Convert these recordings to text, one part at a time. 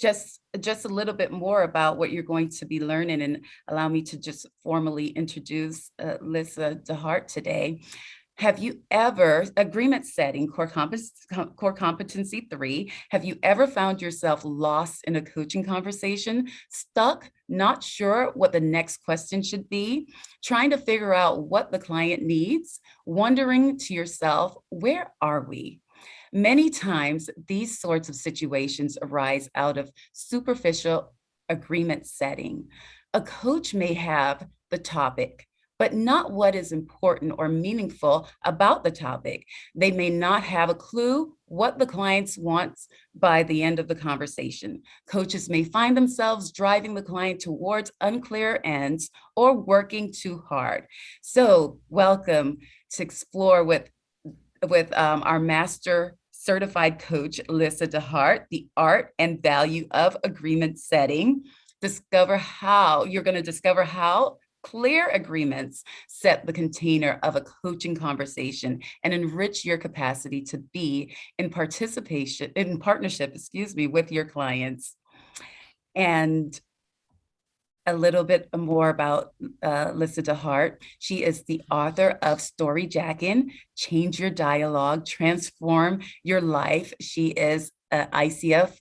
just a little bit more about what you're going to be learning, and allow me to just formally introduce Lyssa deHart today. Have you ever, agreement setting, core competency 3, have you ever found yourself lost in a coaching conversation, stuck, not sure what the next question should be, trying to figure out what the client needs, wondering to yourself, where are we? Many times, these sorts of situations arise out of superficial agreement setting. A coach may have the topic, but not what is important or meaningful about the topic. They may not have a clue what the client wants by the end of the conversation. Coaches may find themselves driving the client towards unclear ends or working too hard. So welcome to explore with our master certified coach, Lyssa deHart, the art and value of agreement setting. You're going to discover how clear agreements set the container of a coaching conversation and enrich your capacity to be in partnership, with your clients. And a little bit more about Lyssa deHart. She is the author of Story Jackin', Change Your Dialogue, Transform Your Life. She is an ICF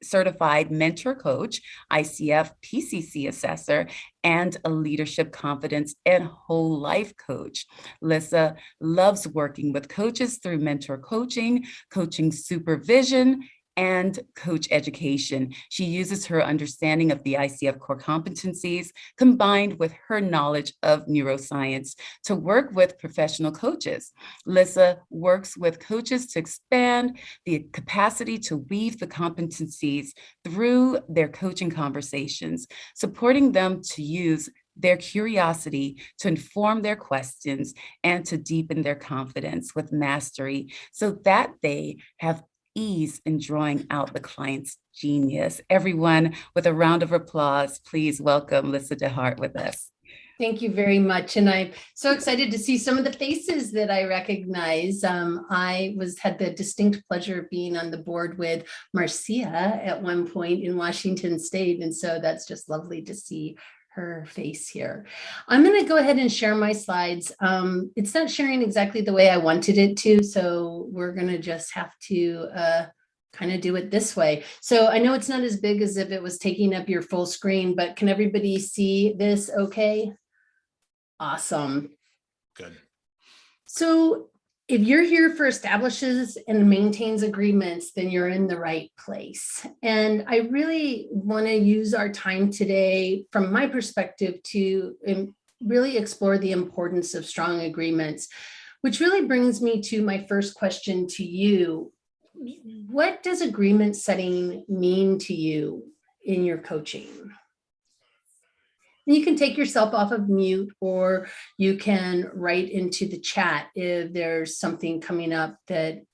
certified mentor coach, ICF PCC assessor, and a leadership confidence and whole life coach. Lyssa loves working with coaches through mentor coaching, coaching supervision, and coach education. She uses her understanding of the ICF core competencies combined with her knowledge of neuroscience to work with professional coaches. Lyssa works with coaches to expand the capacity to weave the competencies through their coaching conversations, supporting them to use their curiosity to inform their questions and to deepen their confidence with mastery so that they have ease in drawing out the client's genius. Everyone, with a round of applause, please welcome Lyssa deHart with us. Thank you very much. And I'm so excited to see some of the faces that I recognize. I had the distinct pleasure of being on the board with Marcia at one point in Washington State. And so that's just lovely to see her face here. I'm going to go ahead and share my slides. It's not sharing exactly the way I wanted it to, so we're going to just have to kind of do it this way. So I know it's not as big as if it was taking up your full screen, but can everybody see this okay? Awesome. Good. So if you're here for establishes and maintains agreements, then you're in the right place. And I really want to use our time today, from my perspective, to really explore the importance of strong agreements, which really brings me to my first question to you. What does agreement setting mean to you in your coaching? You can take yourself off of mute, or you can write into the chat if there's something coming up that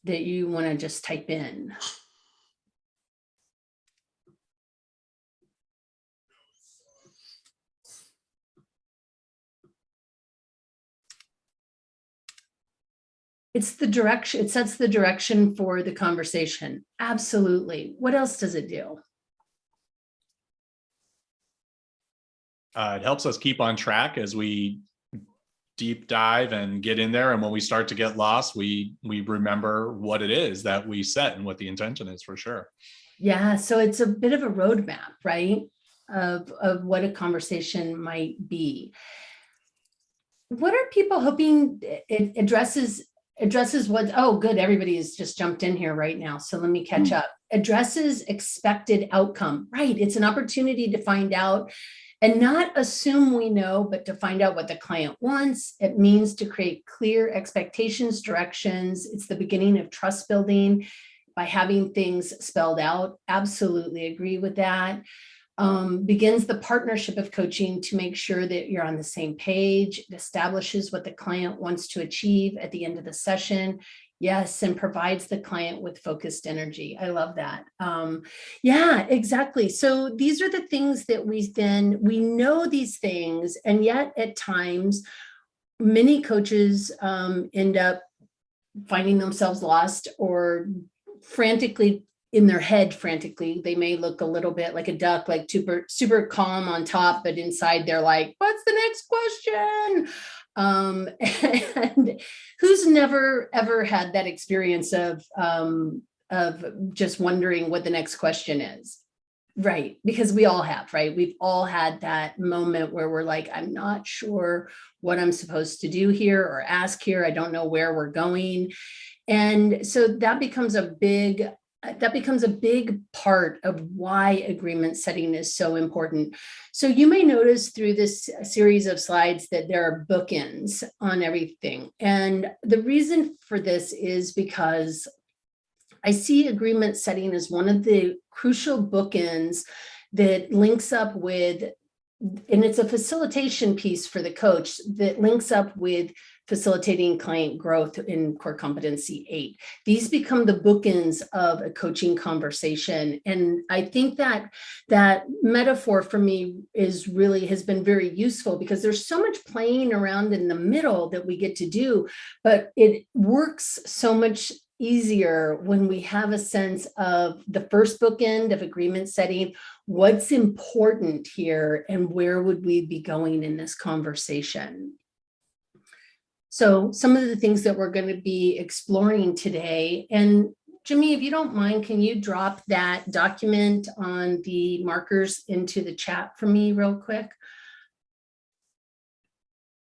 you want to just type in. It's the direction, it sets the direction for the conversation. Absolutely. What else does it do? It helps us keep on track as we deep dive and get in there. And when we start to get lost, we remember what it is that we set and what the intention is, for sure. Yeah, so it's a bit of a roadmap, right, of what a conversation might be. What are people hoping it addresses what, oh, good, everybody has just jumped in here right now, so let me catch up. Addresses expected outcome, right? It's an opportunity to find out and not assume we know, but to find out what the client wants. It means to create clear expectations, directions. It's the beginning of trust building by having things spelled out. Absolutely agree with that. Begins the partnership of coaching to make sure that you're on the same page. It establishes what the client wants to achieve at the end of the session. Yes, and provides the client with focused energy. I love that. Yeah, exactly. So these are the things that we know these things, and yet at times, many coaches end up finding themselves lost or frantically in their head frantically. They may look a little bit like a duck, like super calm on top, but inside they're like, what's the next question? And who's never ever had that experience of just wondering what the next question is? Right, because we all have, right? We've all had that moment where we're like, I'm not sure what I'm supposed to do here or ask here. I don't know where we're going. And so that becomes a big part of why agreement setting is so important. So you may notice through this series of slides that there are bookends on everything. And the reason for this is because I see agreement setting as one of the crucial bookends that links up with, and it's a facilitation piece for the coach that links up with facilitating client growth in core competency 8. These become the bookends of a coaching conversation. And I think that that metaphor for me has been very useful, because there's so much playing around in the middle that we get to do, but it works so much easier when we have a sense of the first bookend of agreement setting, what's important here, and where would we be going in this conversation. So some of the things that we're going to be exploring today, and Jimmy, if you don't mind, can you drop that document on the markers into the chat for me real quick?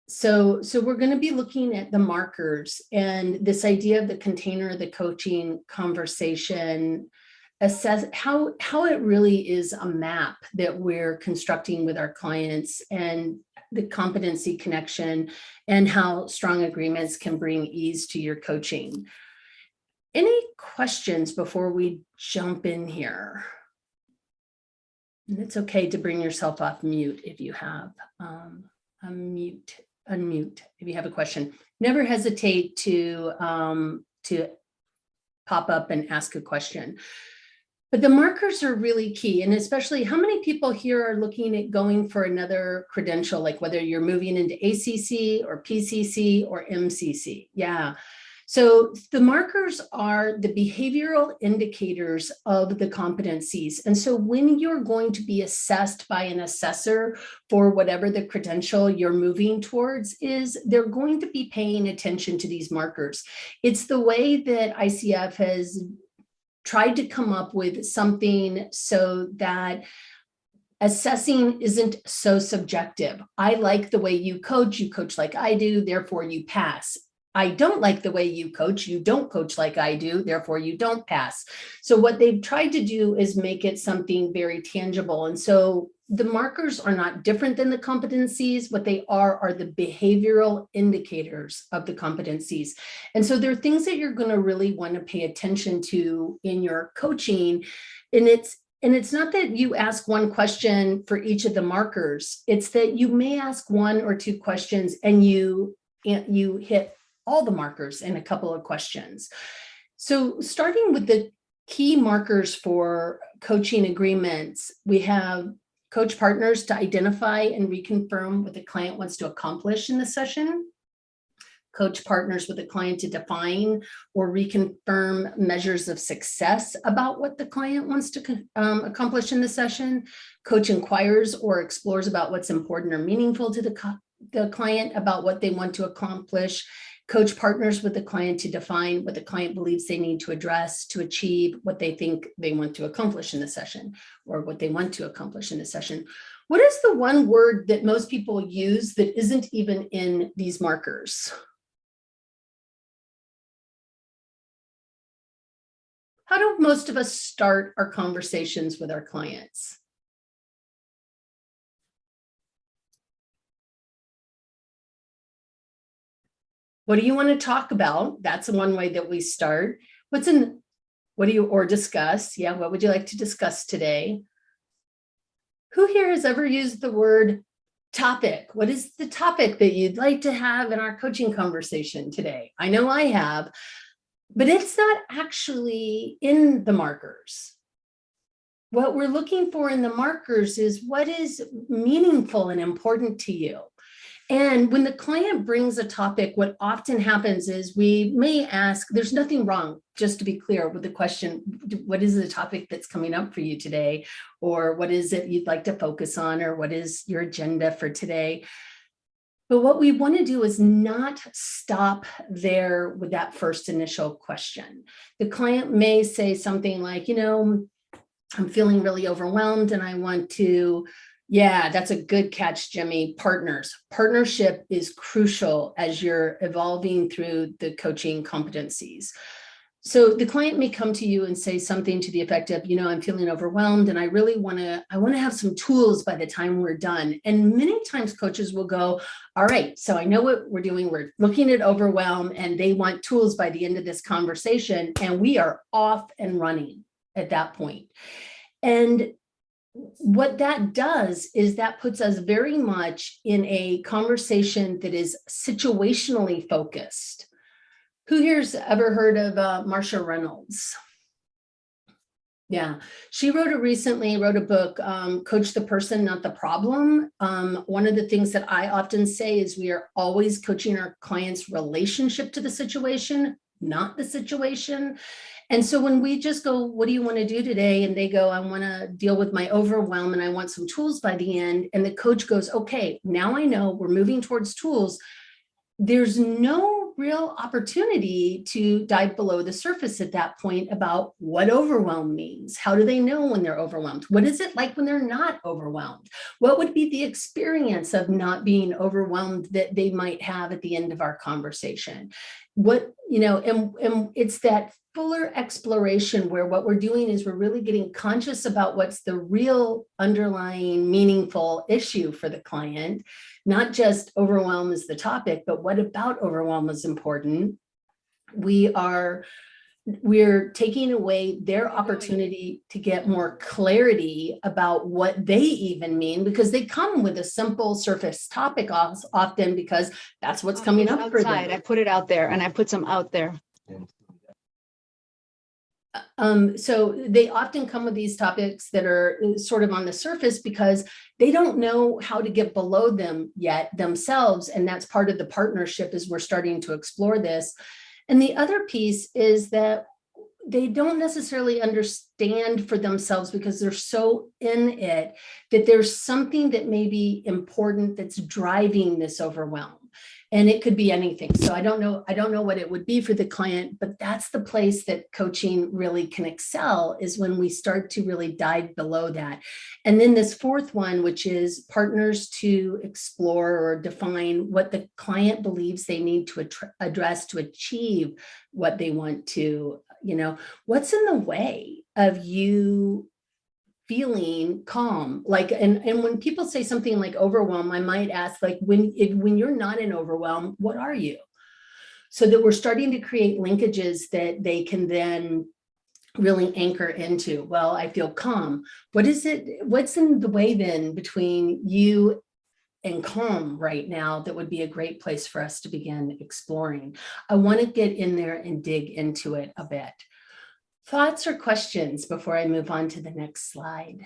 So we're going to be looking at the markers and this idea of the container of the coaching conversation, assess how it really is a map that we're constructing with our clients, and the competency connection, and how strong agreements can bring ease to your coaching. Any questions before we jump in here? And it's okay to bring yourself off mute if you have. Unmute if you have a question. Never hesitate to pop up and ask a question. But the markers are really key, and especially how many people here are looking at going for another credential, like whether you're moving into ACC or PCC or MCC. Yeah. So the markers are the behavioral indicators of the competencies. And so when you're going to be assessed by an assessor for whatever the credential you're moving towards is, they're going to be paying attention to these markers. It's the way that ICF has tried to come up with something so that assessing isn't so subjective. I like the way you coach like I do, therefore you pass. I don't like the way you don't coach like I do, therefore you don't pass. So what they've tried to do is make it something very tangible. And so the markers are not different than the competencies. What they are the behavioral indicators of the competencies. And so there are things that you're going to really want to pay attention to in your coaching. And it's not that you ask one question for each of the markers. It's that you may ask one or two questions and you hit all the markers in a couple of questions. So starting with the key markers for coaching agreements, we have coach partners to identify and reconfirm what the client wants to accomplish in the session. Coach partners with the client to define or reconfirm measures of success about what the client wants to accomplish in the session. Coach inquires or explores about what's important or meaningful to the client about what they want to accomplish. Coach partners with the client to define what the client believes they need to address to achieve what they think they want to accomplish in the session, or what they want to accomplish in the session. What is the one word that most people use that isn't even in these markers? How do most of us start our conversations with our clients? What do you want to talk about? That's one way that we start. Or discuss? Yeah, what would you like to discuss today? Who here has ever used the word topic? What is the topic that you'd like to have in our coaching conversation today? I know I have, but it's not actually in the markers. What we're looking for in the markers is what is meaningful and important to you. And when the client brings a topic, what often happens is we may ask, there's nothing wrong, just to be clear with the question, what is the topic that's coming up for you today? Or what is it you'd like to focus on? Or what is your agenda for today? But what we want to do is not stop there with that first initial question. The client may say something like, I'm feeling really overwhelmed and I want to, yeah, that's a good catch, Jimmy. Partnership is crucial as you're evolving through the coaching competencies. So the client may come to you and say something to the effect of, I'm feeling overwhelmed and I really want to have some tools by the time we're done. And many times coaches will go, all right, so I know what we're doing. We're looking at overwhelm and they want tools by the end of this conversation. And we are off and running at that point. And what that does is that puts us very much in a conversation that is situationally focused. Who here's ever heard of Marsha Reynolds? Yeah, she wrote a book, Coach the Person, Not the Problem. One of the things that I often say is we are always coaching our clients' relationship to the situation, not the situation. And so when we just go, what do you want to do today? And they go, I want to deal with my overwhelm and I want some tools by the end. And the coach goes, okay, now I know we're moving towards tools. There's no real opportunity to dive below the surface at that point about what overwhelm means. How do they know when they're overwhelmed? What is it like when they're not overwhelmed? What would be the experience of not being overwhelmed that they might have at the end of our conversation? And it's that fuller exploration where what we're doing is we're really getting conscious about what's the real underlying meaningful issue for the client. Not just overwhelm is the topic, but what about overwhelm is important. We're taking away their opportunity to get more clarity about what they even mean, because they come with a simple surface topic often because that's what's coming up for them. I put it out there and I put some out there. So they often come with these topics that are sort of on the surface because they don't know how to get below them yet themselves. And that's part of the partnership as we're starting to explore this. And the other piece is that they don't necessarily understand for themselves because they're so in it that there's something that may be important that's driving this overwhelm. And it could be anything. So I don't know what it would be for the client, but that's the place that coaching really can excel, is when we start to really dive below that. And then this fourth one, which is partners to explore or define what the client believes they need to address to achieve what they want to, what's in the way of you feeling calm. And when people say something like overwhelm, I might ask, like, when you're not in overwhelm, what are you? So that we're starting to create linkages that they can then really anchor into. Well, I feel calm. What's in the way then between you and calm right now that would be a great place for us to begin exploring? I want to get in there and dig into it a bit. Thoughts or questions before I move on to the next slide?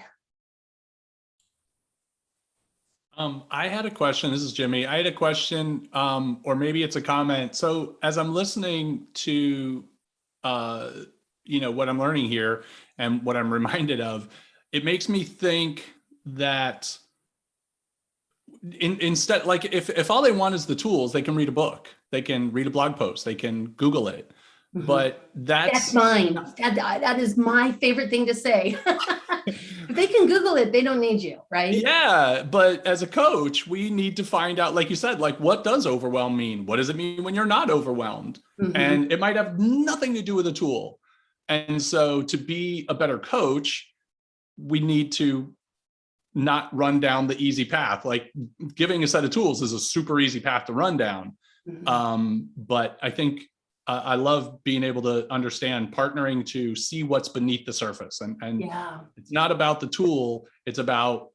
I had a question. This is Jimmy. I had a question, or maybe it's a comment. So as I'm listening to, what I'm learning here and what I'm reminded of, it makes me think that instead, like if all they want is the tools, they can read a book, they can read a blog post, they can Google it. Mm-hmm. But that's mine. That is my favorite thing to say. If they can Google it, they don't need you, right? Yeah, but as a coach, we need to find out, like you said, like, what does overwhelm mean? What does it mean when you're not overwhelmed? Mm-hmm. And it might have nothing to do with a tool. And so to be a better coach, we need to not run down the easy path. Like, giving a set of tools is a super easy path to run down. Mm-hmm. But I think I love being able to understand partnering to see what's beneath the surface. And yeah. It's not about the tool. It's about,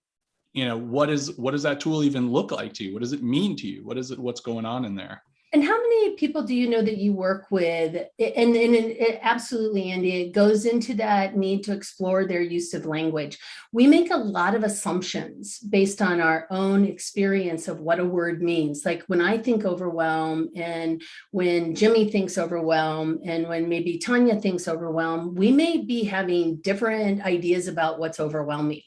what does that tool even look like to you? What does it mean to you? What's going on in there? And how many people do you know that you work with? And it, absolutely, Andy, it goes into that need to explore their use of language. We make a lot of assumptions based on our own experience of what a word means. Like when I think overwhelm, and when Jimmy thinks overwhelm, and when maybe Tanya thinks overwhelm, we may be having different ideas about what's overwhelming.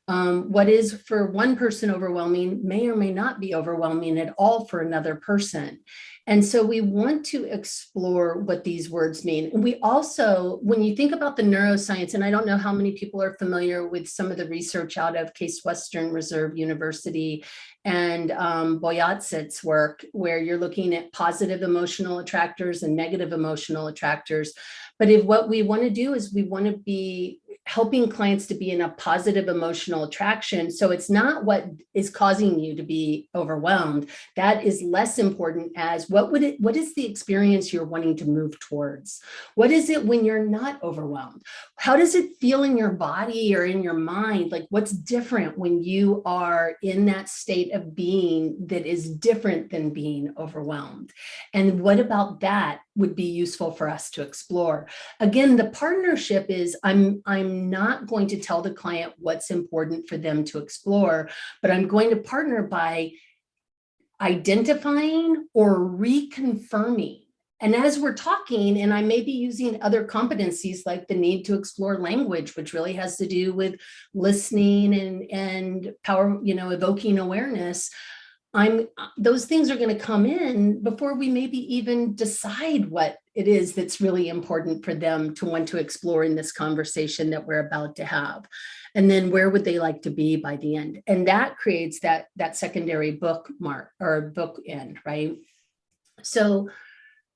What is for one person overwhelming may or may not be overwhelming at all for another person. And so we want to explore what these words mean. And we also, when you think about the neuroscience, and I don't know how many people are familiar with some of the research out of Case Western Reserve University and Boyatzit's work, where you're looking at positive emotional attractors and negative emotional attractors. But if what we want to do is we want to be helping clients to be in a positive emotional attraction. So it's not what is causing you to be overwhelmed. That is less important as what is the experience you're wanting to move towards? What is it when you're not overwhelmed? How does it feel in your body or in your mind? Like what's different when you are in that state of being that is different than being overwhelmed? And what about that would be useful for us to explore? Again, the partnership is I'm not going to tell the client what's important for them to explore, but I'm going to partner by identifying or reconfirming. And as we're talking, and I may be using other competencies like the need to explore language, which really has to do with listening and power, evoking awareness. Those things are going to come in before we maybe even decide what it is that's really important for them to want to explore in this conversation that we're about to have. And then where would they like to be by the end? And that creates that secondary bookmark or bookend, right? So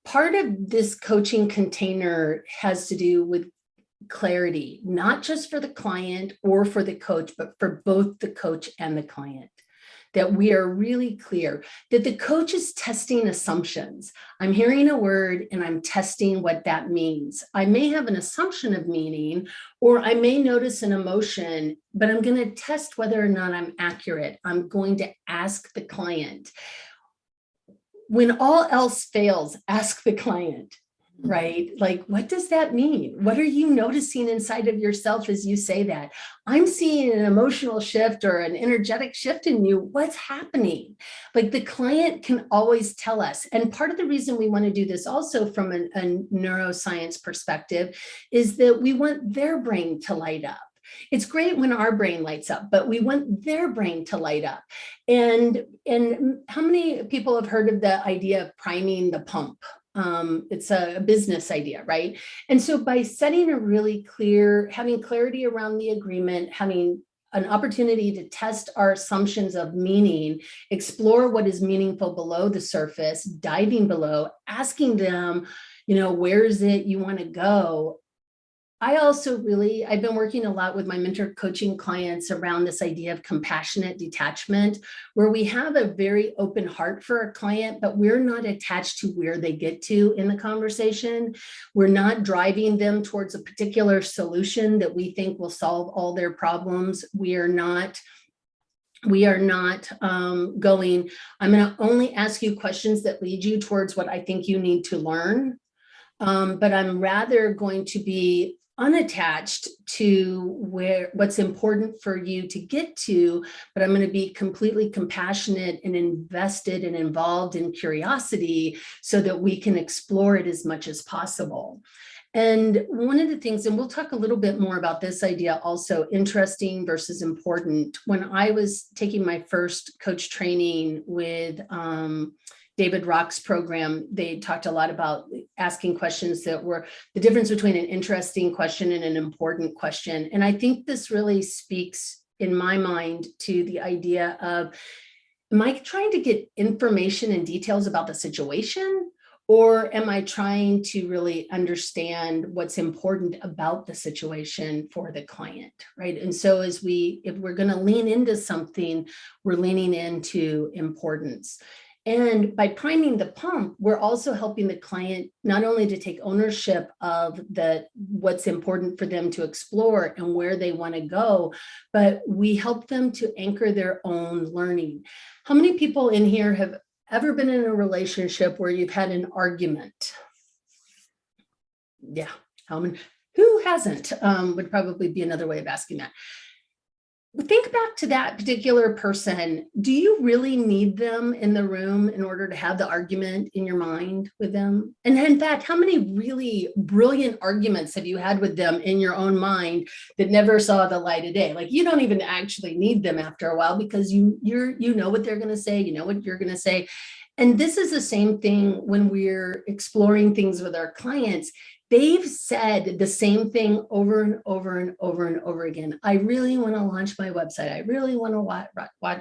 part of this coaching container has to do with clarity, not just for the client or for the coach, but for both the coach and the client. That we are really clear that the coach is testing assumptions. I'm hearing a word and I'm testing what that means. I may have an assumption of meaning, or I may notice an emotion, but I'm going to test whether or not I'm accurate. I'm going to ask the client. When all else fails, ask the client. Right? Like, what does that mean? What are you noticing inside of yourself as you say that? I'm seeing an emotional shift or an energetic shift in you. What's happening? Like the client can always tell us. And part of the reason we want to do this also from a neuroscience perspective is that we want their brain to light up. It's great when our brain lights up, but we want their brain to light up. And how many people have heard of the idea of priming the pump? It's a business idea, right? And so by setting a really clear, having clarity around the agreement, having an opportunity to test our assumptions of meaning, explore what is meaningful below the surface, diving below, asking them, where is it you want to go? I've been working a lot with my mentor coaching clients around this idea of compassionate detachment, where we have a very open heart for a client, but we're not attached to where they get to in the conversation. We're not driving them towards a particular solution that we think will solve all their problems. We are not going, I'm going to only ask you questions that lead you towards what I think you need to learn. But I'm rather going to be unattached to what's important for you to get to, but I'm going to be completely compassionate and invested and involved in curiosity so that we can explore it as much as possible. And one of the things, and we'll talk a little bit more about this idea also, interesting versus important. When I was taking my first coach training with David Rock's program, they talked a lot about asking questions that were the difference between an interesting question and an important question. And I think this really speaks, in my mind, to the idea of, am I trying to get information and details about the situation? Or am I trying to really understand what's important about the situation for the client, right? And so if we're going to lean into something, we're leaning into importance. And by priming the pump, we're also helping the client not only to take ownership of what's important for them to explore and where they want to go, but we help them to anchor their own learning. How many people in here have ever been in a relationship where you've had an argument? Yeah. Who hasn't, would probably be another way of asking that. Think back to that particular person. Do you really need them in the room in order to have the argument in your mind with them? And in fact, how many really brilliant arguments have you had with them in your own mind that never saw the light of day? Like, you don't even actually need them after a while because you know what they're going to say, you know what you're going to say. And this is the same thing when we're exploring things with our clients. They've said the same thing over and over and over and over again. I really want to launch my website. I really want to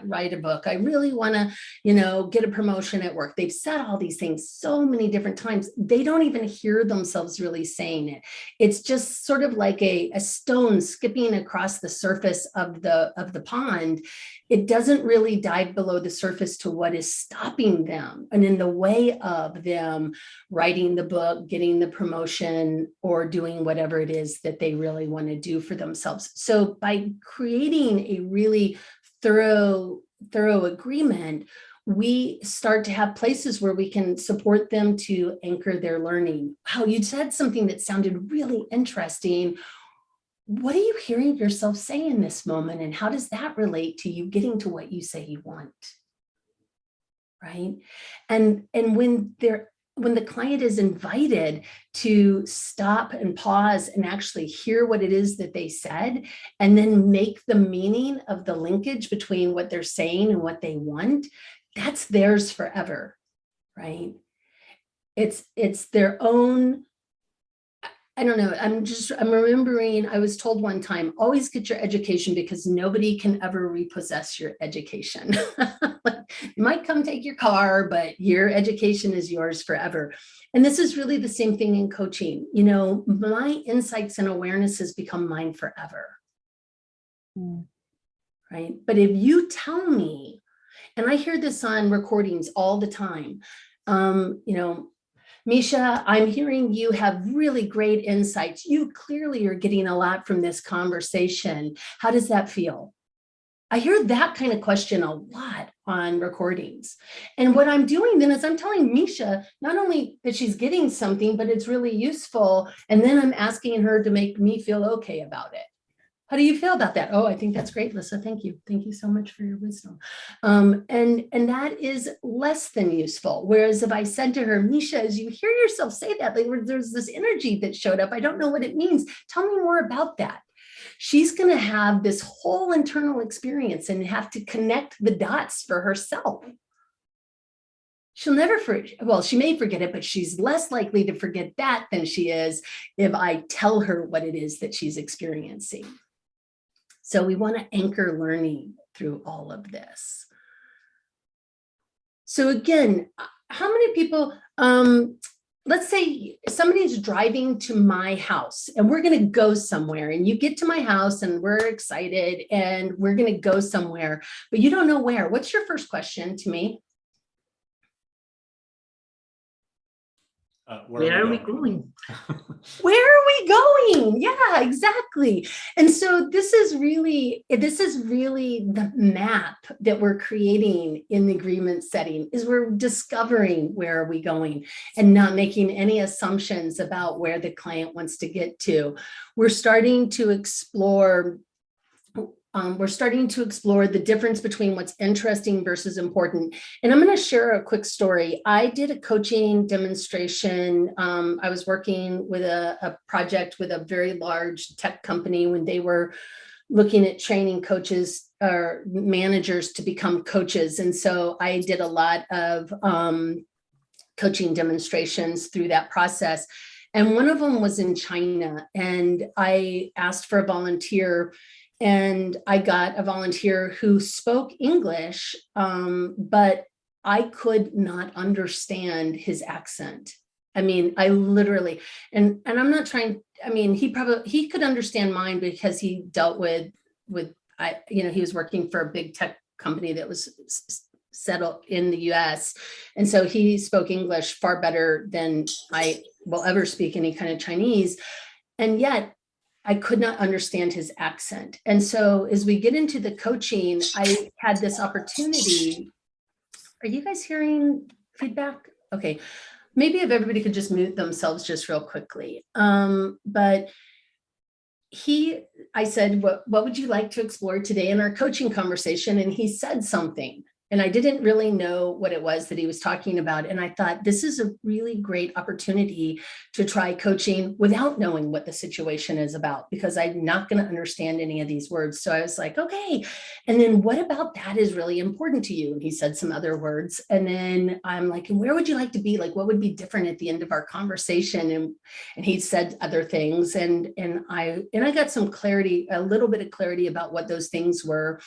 write a book. I really want to, get a promotion at work. They've said all these things so many different times. They don't even hear themselves really saying it. It's just sort of like a stone skipping across the surface of the pond. It doesn't really dive below the surface to what is stopping them and in the way of them writing the book, getting the promotion, or doing whatever it is that they really want to do for themselves. So by creating a really thorough agreement, we start to have places where we can support them to anchor their learning. Wow, you said something that sounded really interesting. What are you hearing yourself say in this moment? And how does that relate to you getting to what you say you want? Right? And when the client is invited to stop and pause and actually hear what it is that they said, and then make the meaning of the linkage between what they're saying and what they want, that's theirs forever, right? It's their own. I don't know. I'm remembering, I was told one time, always get your education because nobody can ever repossess your education. You might come take your car, but your education is yours forever. And this is really the same thing in coaching. My insights and awarenesses become mine forever. Right? But if you tell me, and I hear this on recordings all the time, Misha, I'm hearing you have really great insights. You clearly are getting a lot from this conversation. How does that feel? I hear that kind of question a lot on recordings. And what I'm doing then is I'm telling Misha not only that she's getting something, but it's really useful. And then I'm asking her to make me feel okay about it. How do you feel about that? Oh, I think that's great, Lyssa. Thank you. Thank you so much for your wisdom. And that is less than useful. Whereas if I said to her, Misha, as you hear yourself say that, like there's this energy that showed up. I don't know what it means. Tell me more about that. She's going to have this whole internal experience and have to connect the dots for herself. She'll never forget. Well, she may forget it, but she's less likely to forget that than she is if I tell her what it is that she's experiencing. So we want to anchor learning through all of this. So again, how many people, let's say somebody's driving to my house and we're going to go somewhere, and you get to my house and we're excited and we're going to go somewhere, but you don't know where. What's your first question to me? Where are we going? Where are we going? Yeah, exactly. And so this is really the map that we're creating in the agreement setting, is we're discovering where are we going and not making any assumptions about where the client wants to get to. We're starting to explore the difference between what's interesting versus important. And I'm going to share a quick story. I did a coaching demonstration. I was working with a project with a very large tech company when they were looking at training coaches or managers to become coaches. And so I did a lot of coaching demonstrations through that process. And one of them was in China. And I asked for a volunteer. And I got a volunteer who spoke English, but I could not understand his accent. I mean, I literally, and I'm not trying, I mean, he could understand mine because he dealt with, he was working for a big tech company that was settled in the US. And so he spoke English far better than I will ever speak any kind of Chinese. And yet, I could not understand his accent. And so as we get into the coaching, I had this opportunity Are you guys hearing feedback? Okay. Maybe if everybody could just mute themselves just real quickly. But I said, what would you like to explore today in our coaching conversation? And he said something. And I didn't really know what it was that he was talking about. And I thought, this is a really great opportunity to try coaching without knowing what the situation is about, because I'm not going to understand any of these words. So I was like, okay. And then what about that is really important to you? And he said some other words. And then I'm like, and where would you like to be? Like, what would be different at the end of our conversation? And he said other things. And I got some clarity, a little bit of clarity about what those things were.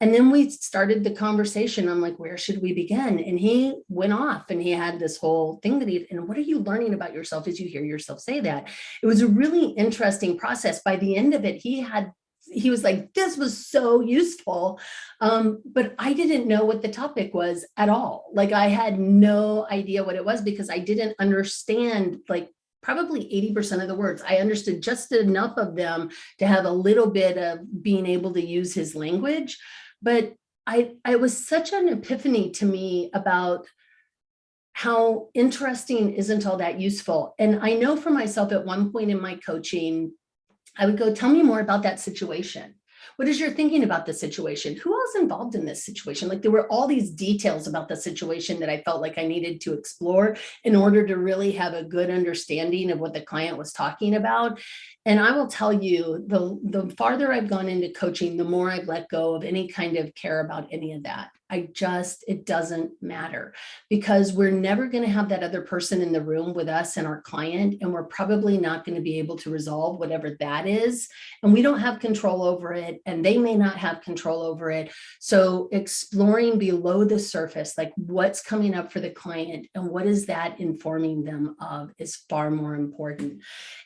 And then we started the conversation. I'm like, where should we begin? And he went off and he had this whole thing and what are you learning about yourself as you hear yourself say that? It was a really interesting process. By the end of it, he was like, this was so useful. But I didn't know what the topic was at all. Like I had no idea what it was because I didn't understand like probably 80% of the words. I understood just enough of them to have a little bit of being able to use his language. But I was such an epiphany to me about how interesting isn't all that useful. And I know for myself at one point in my coaching, I would go, tell me more about that situation. What is your thinking about the situation? Who else involved in this situation? Like there were all these details about the situation that I felt like I needed to explore in order to really have a good understanding of what the client was talking about. And I will tell you, the farther I've gone into coaching, the more I've let go of any kind of care about any of that. It doesn't matter because we're never going to have that other person in the room with us and our client. And we're probably not going to be able to resolve whatever that is. And we don't have control over it. And they may not have control over it. So exploring below the surface, like what's coming up for the client and what is that informing them of is far more important.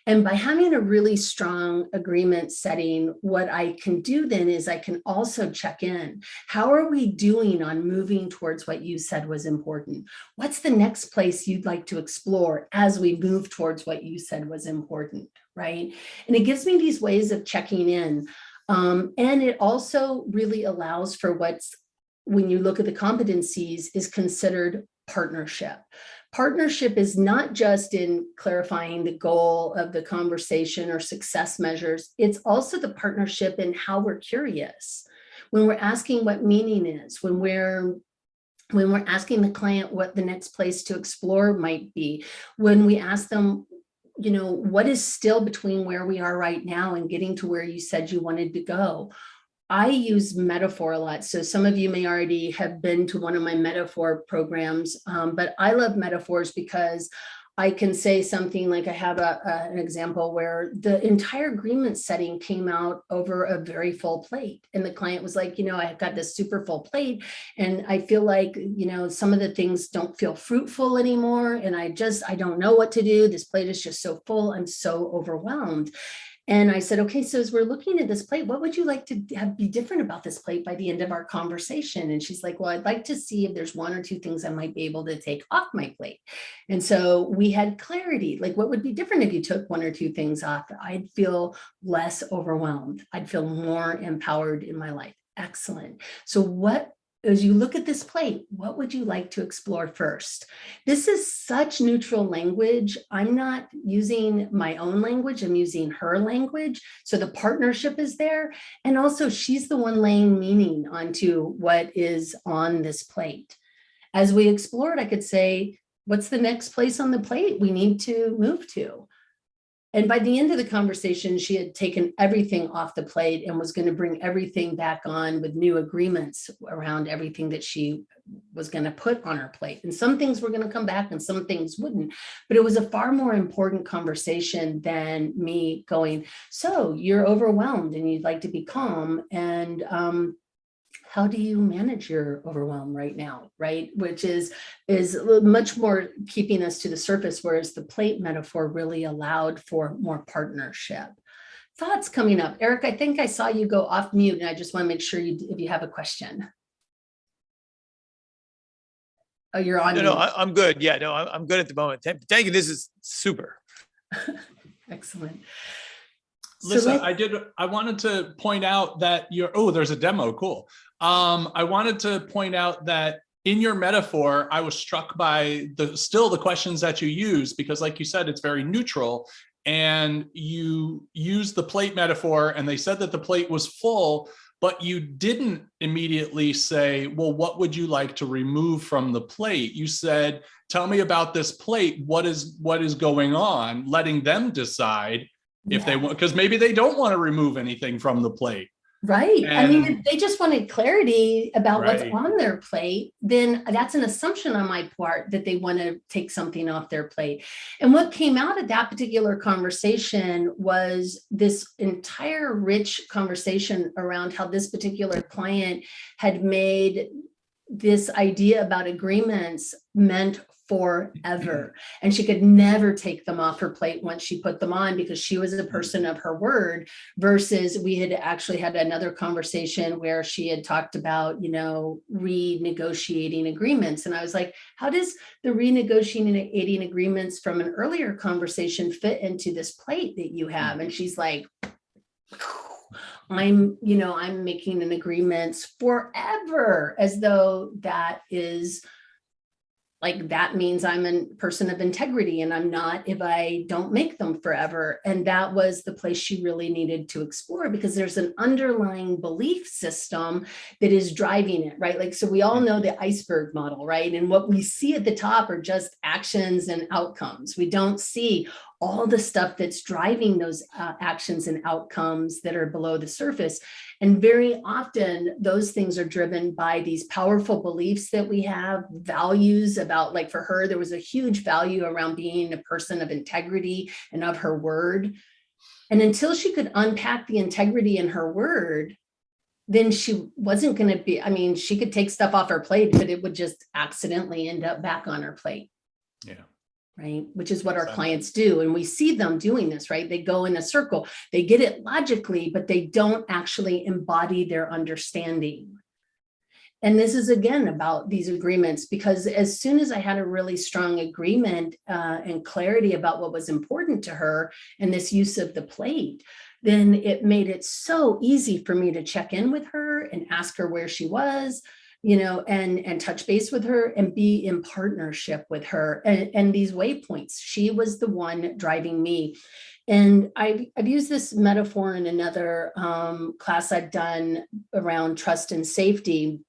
And by having a really strong agreement setting, what I can do then is I can also check in. How are we doing on moving towards what you said was important? What's the next place you'd like to explore as we move towards what you said was important, right? And it gives me these ways of checking in. And it also really allows for when you look at the competencies, is considered partnership. Partnership is not just in clarifying the goal of the conversation or success measures. It's also the partnership in how we're curious. When we're asking what meaning is, when we're asking the client what the next place to explore might be, when we ask them, what is still between where we are right now and getting to where you said you wanted to go. I use metaphor a lot. So some of you may already have been to one of my metaphor programs, but I love metaphors because I can say something like I have an example where the entire agreement setting came out over a very full plate. And the client was like, I've got this super full plate and I feel like, some of the things don't feel fruitful anymore. And I don't know what to do. This plate is just so full. I'm so overwhelmed. And I said, okay, so as we're looking at this plate, what would you like to have be different about this plate by the end of our conversation? And she's like, well, I'd like to see if there's one or two things I might be able to take off my plate. And so we had clarity, like what would be different if you took one or two things off? I'd feel less overwhelmed. I'd feel more empowered in my life. Excellent. So as you look at this plate, what would you like to explore first? This is such neutral language. I'm not using my own language. I'm using her language. So the partnership is there. And also she's the one laying meaning onto what is on this plate. As we explored, I could say, what's the next place on the plate we need to move to? And by the end of the conversation, she had taken everything off the plate and was going to bring everything back on with new agreements around everything that she was going to put on her plate. And some things were going to come back and some things wouldn't. But it was a far more important conversation than me going, so you're overwhelmed and you'd like to be calm. And how do you manage your overwhelm right now, right? Which is much more keeping us to the surface, whereas the plate metaphor really allowed for more partnership. Thoughts coming up. Eric, I think I saw you go off mute and I just want to make sure if you have a question. Oh, you're on. No, I'm good. Yeah, no, I'm good at the moment. Thank you. This is super. Excellent. Lyssa, I wanted to point out that there's a demo. Cool. I wanted to point out that in your metaphor, I was struck by the questions that you use, because like you said, it's very neutral. And you use the plate metaphor, and they said that the plate was full, but you didn't immediately say, well, what would you like to remove from the plate? You said, tell me about this plate. What is going on? Letting them decide if they want, because maybe they don't want to remove anything from the plate. Right. I mean, And- if they just wanted clarity about what's Right. on their plate, then that's an assumption on my part that they want to take something off their plate. And what came out of that particular conversation was this entire rich conversation around how this particular client had made this idea about agreements meant forever. And she could never take them off her plate once she put them on, because she was a person of her word, versus we had actually had another conversation where she had talked about, renegotiating agreements. And I was like, how does the renegotiating agreements from an earlier conversation fit into this plate that you have? And she's like, I'm making an agreements forever, as though that is like, that means I'm a person of integrity, and I'm not if I don't make them forever. And that was the place she really needed to explore, because there's an underlying belief system that is driving it, right? Like, so we all know the iceberg model, right? And what we see at the top are just actions and outcomes. We don't see all the stuff that's driving those actions and outcomes that are below the surface. And very often those things are driven by these powerful beliefs that we have, values about, like for her, there was a huge value around being a person of integrity and of her word. And until she could unpack the integrity in her word, then she wasn't going to be, I mean, she could take stuff off her plate, but it would just accidentally end up back on her plate. Yeah. Right? Which is what our clients do. And we see them doing this, right? They go in a circle, they get it logically, but they don't actually embody their understanding. And this is again about these agreements, because as soon as I had a really strong agreement and clarity about what was important to her and this use of the plate, then it made it so easy for me to check in with her and ask her where she was, and touch base with her and be in partnership with her. And these waypoints, she was the one driving me. And I've used this metaphor in another class I've done around trust and safety.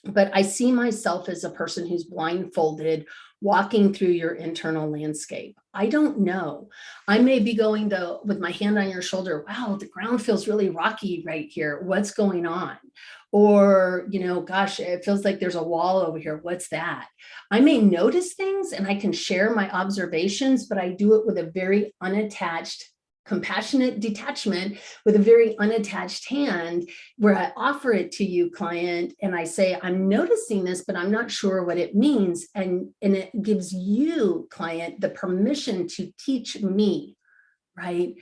But I see myself as a person who's blindfolded, walking through your internal landscape. I don't know. I may be going with my hand on your shoulder. Wow, the ground feels really rocky right here. What's going on? Or, gosh, it feels like there's a wall over here. What's that? I may notice things and I can share my observations, but I do it with a very unattached, compassionate detachment, with a very unattached hand, where I offer it to you, client, and I say, I'm noticing this, but I'm not sure what it means. And it gives you, client, the permission to teach me, right?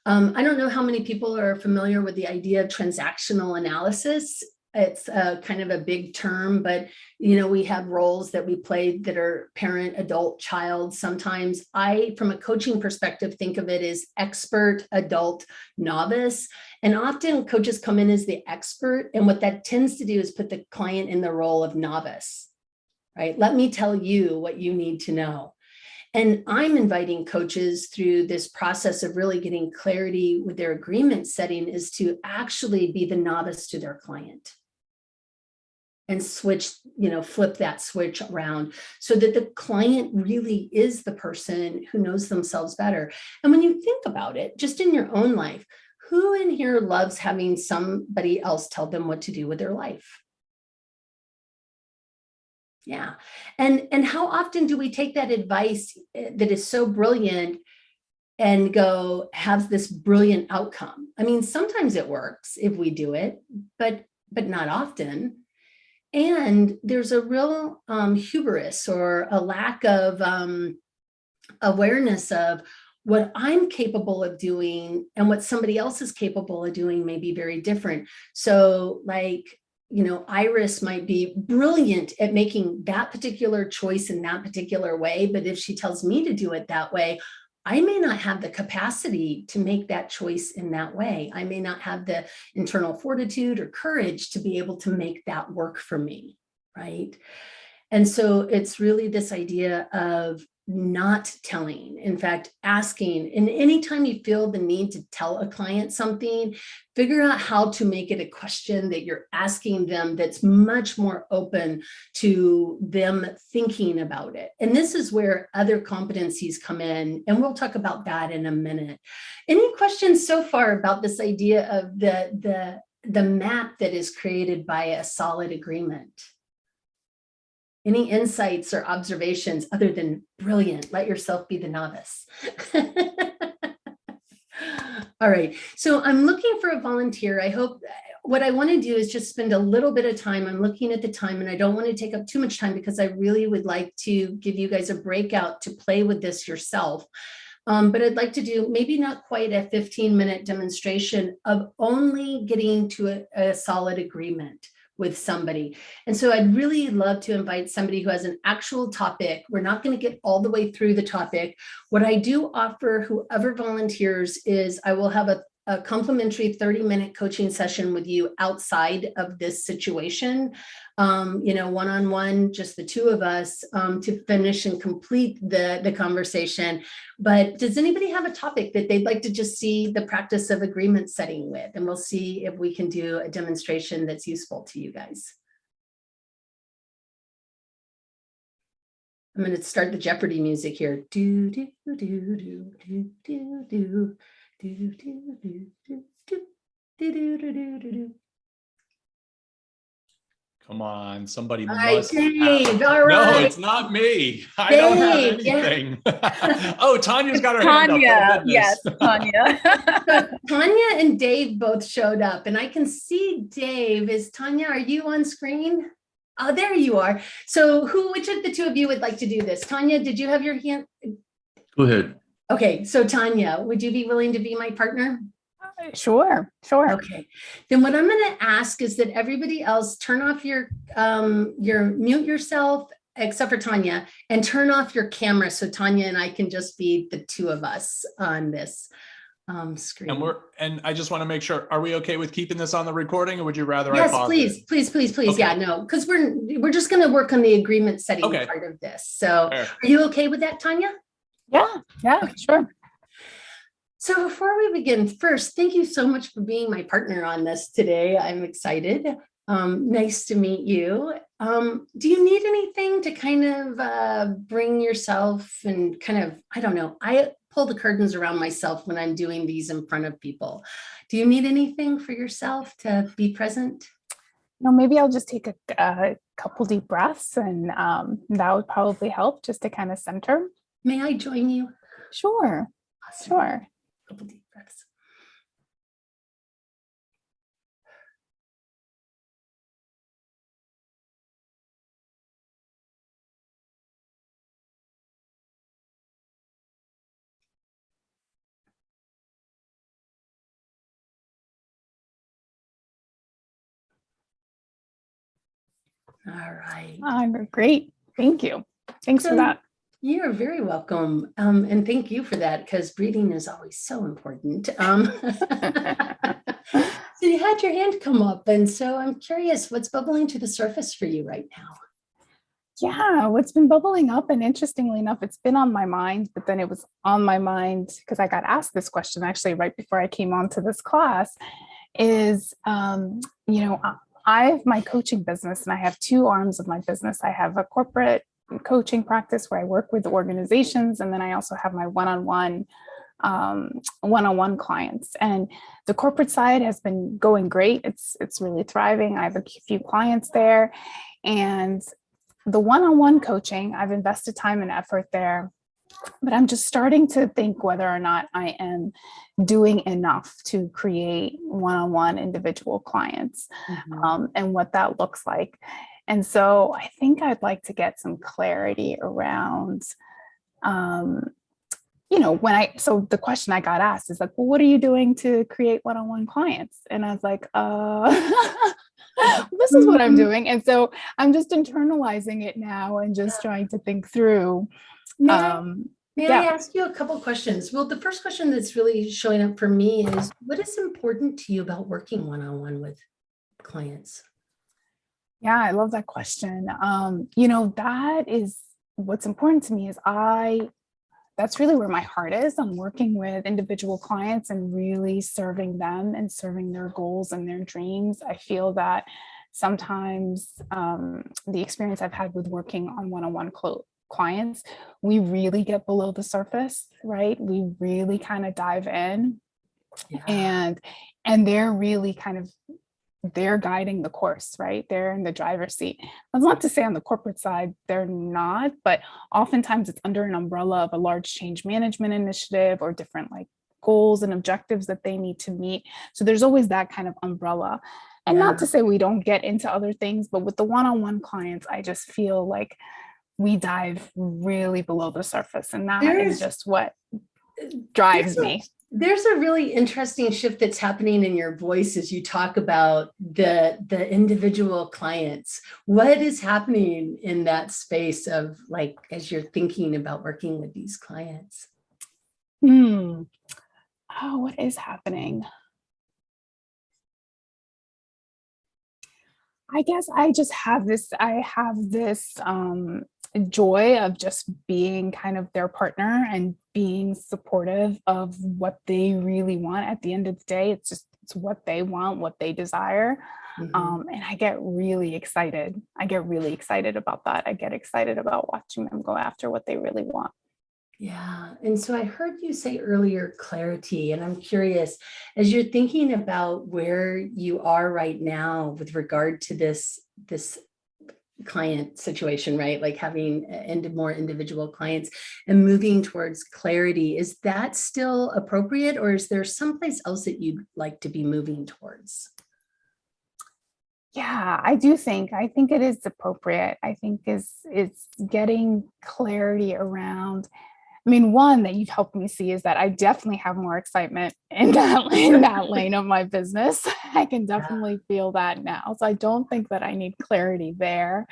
I don't know how many people are familiar with the idea of transactional analysis. It's kind of a big term, but we have roles that we play that are parent, adult, child. Sometimes I, from a coaching perspective, think of it as expert, adult, novice. And often coaches come in as the expert. And what that tends to do is put the client in the role of novice, right? Let me tell you what you need to know. And I'm inviting coaches through this process of really getting clarity with their agreement setting, is to actually be the novice to their client and switch, flip that switch around so that the client really is the person who knows themselves better. And when you think about it, just in your own life, who in here loves having somebody else tell them what to do with their life? Yeah. And how often do we take that advice that is so brilliant and go have this brilliant outcome? I mean, sometimes it works if we do it, but not often. And there's a real hubris or a lack of awareness of what I'm capable of doing and what somebody else is capable of doing may be very different. So like, Iris might be brilliant at making that particular choice in that particular way, but if she tells me to do it that way, I may not have the capacity to make that choice in that way. I may not have the internal fortitude or courage to be able to make that work for me. right? And so it's really this idea of not telling, in fact, asking. And anytime you feel the need to tell a client something, figure out how to make it a question that you're asking them that's much more open to them thinking about it. And this is where other competencies come in, and we'll talk about that in a minute. Any questions so far about this idea of the map that is created by a solid agreement? Any insights or observations other than brilliant? Let yourself be the novice. All right, so I'm looking for a volunteer. I hope what I want to do is just spend a little bit of time. I'm looking at the time and I don't want to take up too much time because I really would like to give you guys a breakout to play with this yourself. But I'd like to do maybe not quite a 15-minute demonstration of only getting to a solid agreement with somebody. And so I'd really love to invite somebody who has an actual topic. We're not going to get all the way through the topic. What I do offer whoever volunteers is I will have a complimentary 30-minute coaching session with you outside of this situation, one-on-one, just the two of us, to finish and complete the conversation. But does anybody have a topic that they'd like to just see the practice of agreement setting with? And we'll see if we can do a demonstration that's useful to you guys. I'm going to start the Jeopardy music here. Do, do, do, do, do, do, do, do. Do, do, do, do, do, do, do, do, do, do. Come on, somebody All right, must Dave. have... All right. No, it's not me. I don't have Dave, yeah. anything. Oh, Tanya's got her hand up. Tanya, Thank goodness. yes, Tanya. So Tanya and Dave both showed up, and I can see Dave. Is Tanya, are you on screen? Oh, there you are. So which of the two of you would like to do this? Tanya, did you have your hand? Go ahead. Okay, so Tanya, would you be willing to be my partner? Sure. Okay, then what I'm going to ask is that everybody else turn off your mute yourself, except for Tanya, and turn off your camera so Tanya and I can just be the two of us on this screen. And I just want to make sure, are we okay with keeping this on the recording, or would you rather Yes, I pause please, it? please. Okay. Yeah, no, because we're just going to work on the agreement setting Okay. part of this. So Fair. are you okay with that, Tanya? Yeah, sure. So before we begin, first, thank you so much for being my partner on this today. I'm excited. Nice to meet you. Do you need anything to kind of bring yourself and kind of, I don't know, I pull the curtains around myself when I'm doing these in front of people. Do you need anything for yourself to be present? No, maybe I'll just take a couple deep breaths, and that would probably help just to kind of center. May I join you? Sure. Awesome. Sure. Couple deep breaths. All right. Great. Thank you. Thanks for that. You're very welcome. And thank you for that, because breathing is always so important. So you had your hand come up, and so I'm curious, what's bubbling to the surface for you right now? Yeah, what's been bubbling up, and interestingly enough, it's been on my mind, but then it was on my mind because I got asked this question actually right before I came on to this class, is, I have my coaching business, and I have two arms of my business. I have a corporate coaching practice where I work with organizations, and then I also have my one-on-one clients. And the corporate side has been going great. It's really thriving. I have a few clients there, and the one-on-one coaching, I've invested time and effort there, but I'm just starting to think whether or not I am doing enough to create one-on-one individual clients, and what that looks like. And so I think I'd like to get some clarity around, so the question I got asked is like, well, what are you doing to create one-on-one clients? And I was like, this is what I'm doing. And so I'm just internalizing it now and just trying to think through. May I ask you a couple questions? Well, the first question that's really showing up for me is, what is important to you about working one-on-one with clients? Yeah, I love that question. That is what's important to me is that's really where my heart is. I'm working with individual clients and really serving them and serving their goals and their dreams. I feel that sometimes the experience I've had with working on one-on-one clients, we really get below the surface, right? We really kind of dive in, Yeah. and they're really kind of they're guiding the course, right? They're in the driver's seat. That's not to say on the corporate side, they're not, but oftentimes it's under an umbrella of a large change management initiative or different like goals and objectives that they need to meet. So there's always that kind of umbrella. And not to say we don't get into other things, but with the one-on-one clients, I just feel like we dive really below the surface. And that is just what drives me. There's a really interesting shift that's happening in your voice as you talk about the individual clients. What is happening in that space of like, as you're thinking about working with these clients? Oh, what is happening? I guess I have this joy of just being kind of their partner and being supportive of what they really want. At the end of the day, it's what they want, what they desire. And I get really excited. About that. I get excited about watching them go after what they really want. Yeah. And so I heard you say earlier clarity, and I'm curious, as you're thinking about where you are right now with regard to this client situation, right? Like having more individual clients and moving towards clarity, is that still appropriate, or is there someplace else that you'd like to be moving towards? Yeah, I think it is appropriate. I think it's getting clarity around. I mean, one that you've helped me see is that I definitely have more excitement in that lane of my business. I can definitely feel that now. So I don't think that I need clarity there,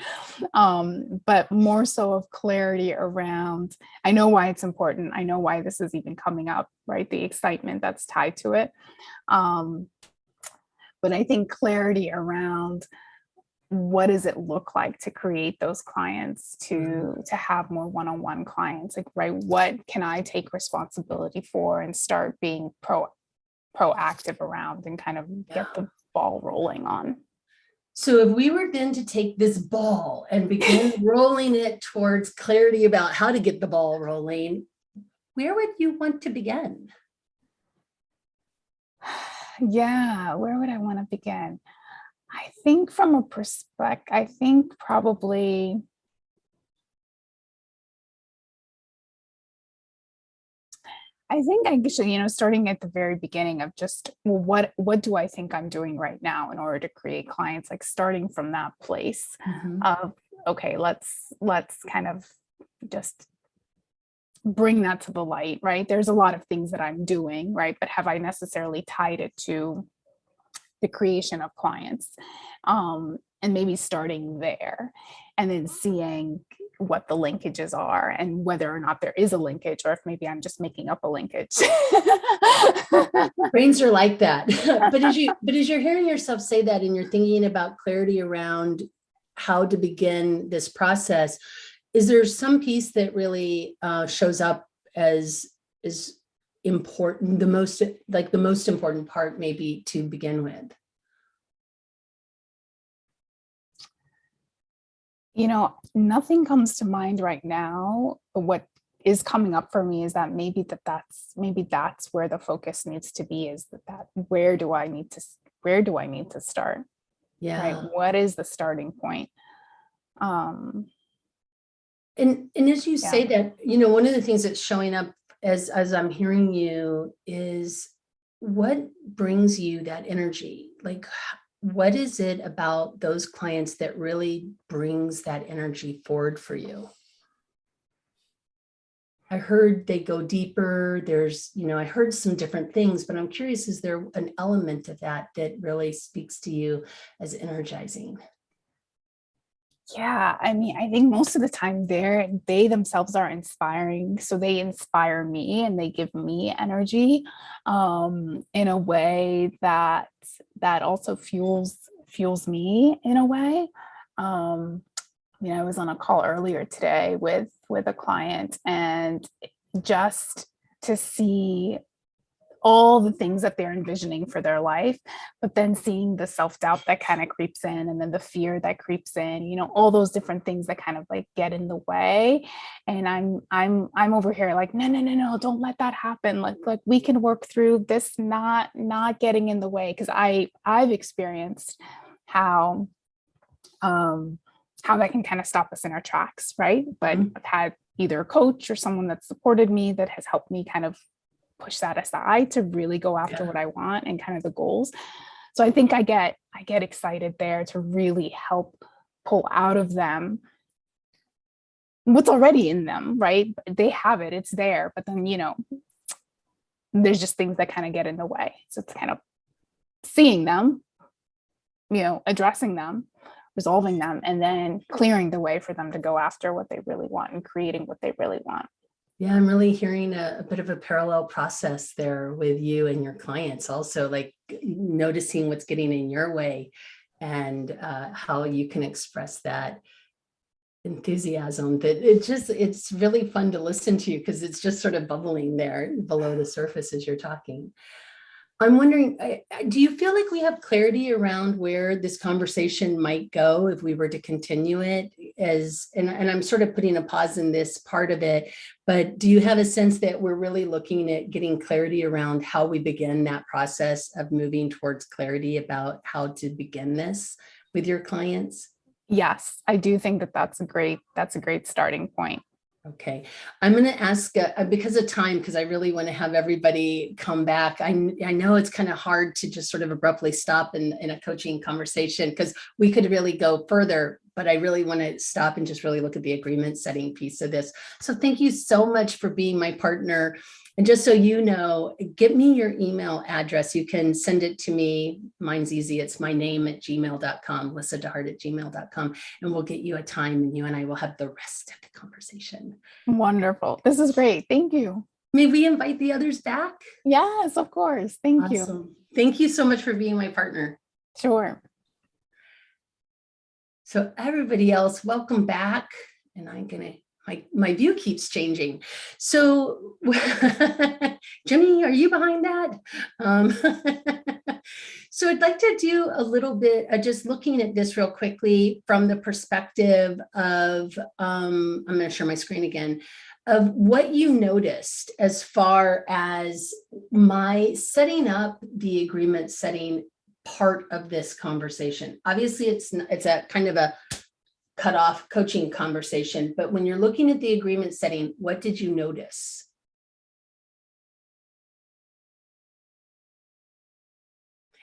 but more so of clarity around, I know why it's important. I know why this is even coming up, right? The excitement that's tied to it. But I think clarity around what does it look like to create those clients, to have more one-on-one clients, like, right, what can I take responsibility for and start being proactive around and kind of get the ball rolling on. So if we were then to take this ball and begin rolling it towards clarity about how to get the ball rolling, where would you want to begin? Yeah, where would I want to begin? I think from a perspective, I think probably starting at the very beginning of just, well, what do I think I'm doing right now in order to create clients, like starting from that place of, okay, let's kind of just bring that to the light, right? There's a lot of things that I'm doing, right? But have I necessarily tied it to the creation of clients? And maybe starting there and then seeing what the linkages are and whether or not there is a linkage, or if maybe I'm just making up a linkage. Brains are like that. But as you're hearing yourself say that and you're thinking about clarity around how to begin this process, is there some piece that really shows up as important, the most important part maybe to begin with? Nothing comes to mind right now. What is coming up for me is that maybe that's where the focus needs to be, is that where do I need to start? Yeah. Right. What is the starting point? And as you say that, one of the things that's showing up as I'm hearing you is what brings you that energy? Like, what is it about those clients that really brings that energy forward for you? I heard they go deeper. There's, I heard some different things, but I'm curious, is there an element of that really speaks to you as energizing? Yeah, I mean, I think most of the time they themselves are inspiring. So they inspire me and they give me energy in a way that also fuels me in a way. I was on a call earlier today with a client, and just to see all the things that they're envisioning for their life, but then seeing the self-doubt that kind of creeps in, and then the fear that creeps in, all those different things that kind of like get in the way. And I'm over here like, no, don't let that happen. Like we can work through this, not getting in the way. Cause I've experienced how that can kind of stop us in our tracks. Right. But I've had either a coach or someone that supported me that has helped me kind of push that aside to really go after what I want and kind of the goals. So I think I get excited there to really help pull out of them what's already in them, right? They have it, it's there, but then, there's just things that kind of get in the way. So it's kind of seeing them, addressing them, resolving them, and then clearing the way for them to go after what they really want and creating what they really want. Yeah, I'm really hearing a bit of a parallel process there with you and your clients, also like noticing what's getting in your way and how you can express that enthusiasm. That it's really fun to listen to because it's just sort of bubbling there below the surface as you're talking. I'm wondering, do you feel like we have clarity around where this conversation might go if we were to continue it and I'm sort of putting a pause in this part of it, but do you have a sense that we're really looking at getting clarity around how we begin that process of moving towards clarity about how to begin this with your clients? Yes, I do think that's a great starting point. Okay, I'm going to ask because of time, because I really want to have everybody come back. I know it's kind of hard to just sort of abruptly stop in a coaching conversation because we could really go further, but I really want to stop and just really look at the agreement setting piece of this. So thank you so much for being my partner. And just so you know, give me your email address. You can send it to me. Mine's easy. It's my name at gmail.com, Lyssa deHart at gmail.com. And we'll get you a time and you and I will have the rest of the conversation. Wonderful. This is great. Thank you. May we invite the others back? Yes, of course. Thank you. Thank you so much for being my partner. Sure. So everybody else, welcome back. And I'm going to my view keeps changing. So Jimmy, are you behind that? So I'd like to do a little bit of just looking at this real quickly from the perspective of, I'm going to share my screen again, of what you noticed as far as my setting up the agreement setting part of this conversation. Obviously, it's a kind of a cut off coaching conversation, but when you're looking at the agreement setting, what did you notice?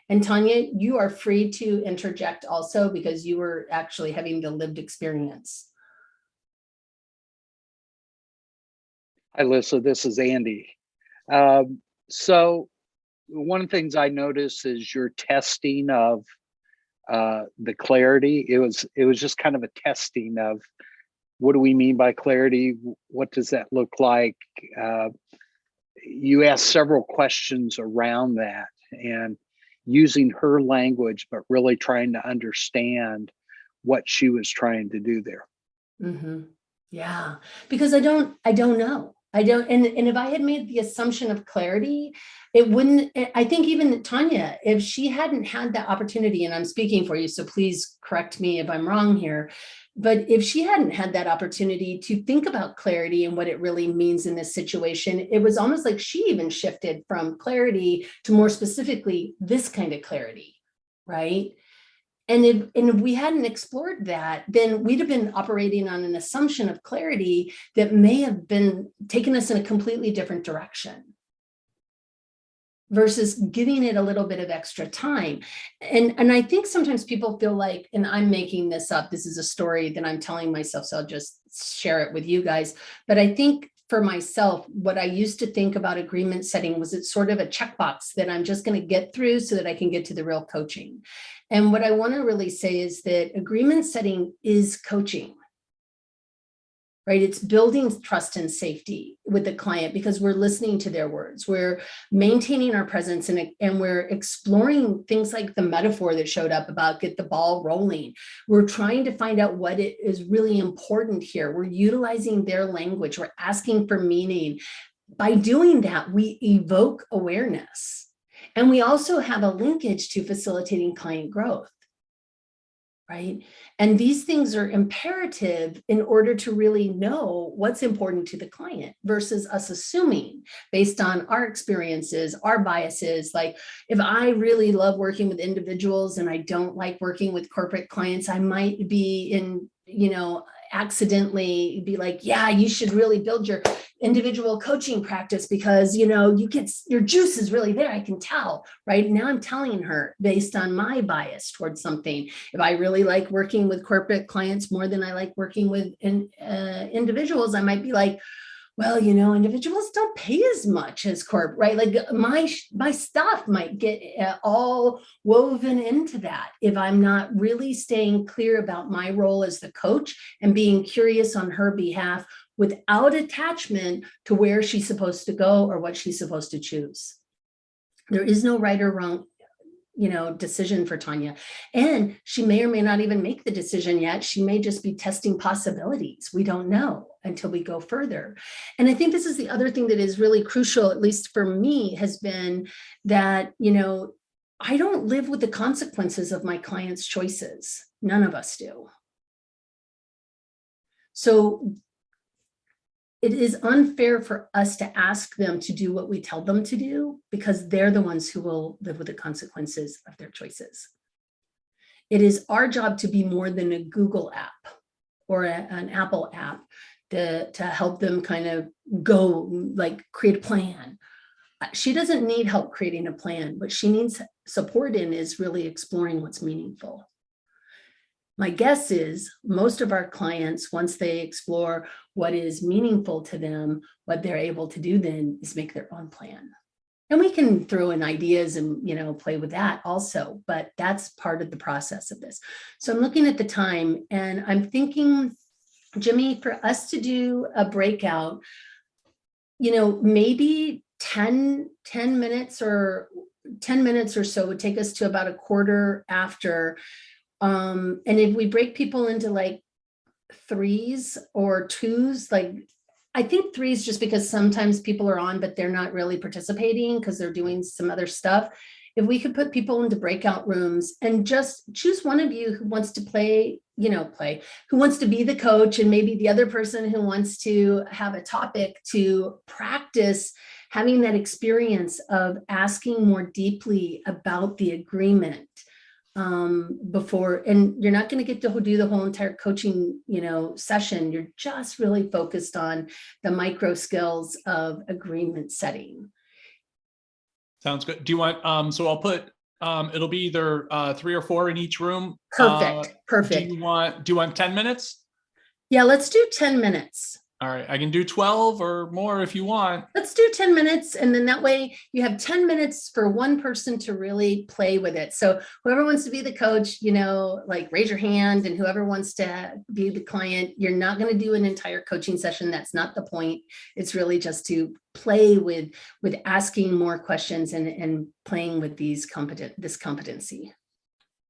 And Tanya, you are free to interject also because you were actually having the lived experience. Hi, Lyssa, this is Andy. So one of the things I noticed is your testing of the clarity. It was just kind of a testing of what do we mean by clarity? What does that look like? You asked several questions around that and using her language, but really trying to understand what she was trying to do there. Mm-hmm. Yeah, because I don't know. And if I had made the assumption of clarity, it wouldn't, I think even Tanya, if she hadn't had that opportunity, and I'm speaking for you, so please correct me if I'm wrong here, but if she hadn't had that opportunity to think about clarity and what it really means in this situation, it was almost like she even shifted from clarity to more specifically this kind of clarity, right? And if we hadn't explored that, then we'd have been operating on an assumption of clarity that may have been taking us in a completely different direction versus giving it a little bit of extra time. And I think sometimes people feel like, and I'm making this up, this is a story that I'm telling myself, so I'll just share it with you guys. But I think for myself, what I used to think about agreement setting was it's sort of a checkbox that I'm just going to get through so that I can get to the real coaching. And what I want to really say is that agreement setting is coaching. right? It's building trust and safety with the client because we're listening to their words. We're maintaining our presence and we're exploring things like the metaphor that showed up about get the ball rolling. We're trying to find out what it is really important here. We're utilizing their language. We're asking for meaning. By doing that, we evoke awareness. And we also have a linkage to facilitating client growth. Right? And these things are imperative in order to really know what's important to the client versus us assuming based on our experiences, our biases. Like if I really love working with individuals and I don't like working with corporate clients, I might be accidentally be like, yeah, you should really build your individual coaching practice because, you get your juice is really there. I can tell, right? Now I'm telling her based on my bias towards something. If I really like working with corporate clients more than I like working with individuals, I might be like, well, individuals don't pay as much as corp, right? Like my stuff might get all woven into that if I'm not really staying clear about my role as the coach and being curious on her behalf without attachment to where she's supposed to go or what she's supposed to choose. There is no right or wrong decision for Tanya. And she may or may not even make the decision yet. She may just be testing possibilities. We don't know until we go further. And I think this is the other thing that is really crucial, at least for me, has been that, I don't live with the consequences of my clients' choices. None of us do. So it is unfair for us to ask them to do what we tell them to do because they're the ones who will live with the consequences of their choices. It is our job to be more than a Google app or an Apple app to help them kind of go like create a plan. She doesn't need help creating a plan. What she needs support in is really exploring what's meaningful. My guess is most of our clients, once they explore what is meaningful to them, what they're able to do then is make their own plan. And we can throw in ideas and, play with that also, but that's part of the process of this. So I'm looking at the time and I'm thinking, Jimmy, for us to do a breakout, maybe 10 minutes or 10 minutes or so would take us to about a quarter after. And if we break people into like threes or twos, like I think threes, just because sometimes people are on, but they're not really participating because they're doing some other stuff. If we could put people into breakout rooms and just choose one of you who wants to play, who wants to be the coach, and maybe the other person who wants to have a topic to practice having that experience of asking more deeply about the agreement. Before, and you're not going to get to do the whole entire coaching, session. You're just really focused on the micro skills of agreement setting. Sounds good. Do you want, so I'll put, it'll be either 3 or 4 in each room. Perfect. Do you want 10 minutes? Yeah, let's do 10 minutes. All right, I can do 12 or more if you want. Let's do 10 minutes. And then that way you have 10 minutes for one person to really play with it. So whoever wants to be the coach, raise your hand, and whoever wants to be the client, you're not going to do an entire coaching session. That's not the point. It's really just to play with asking more questions and playing with this competency.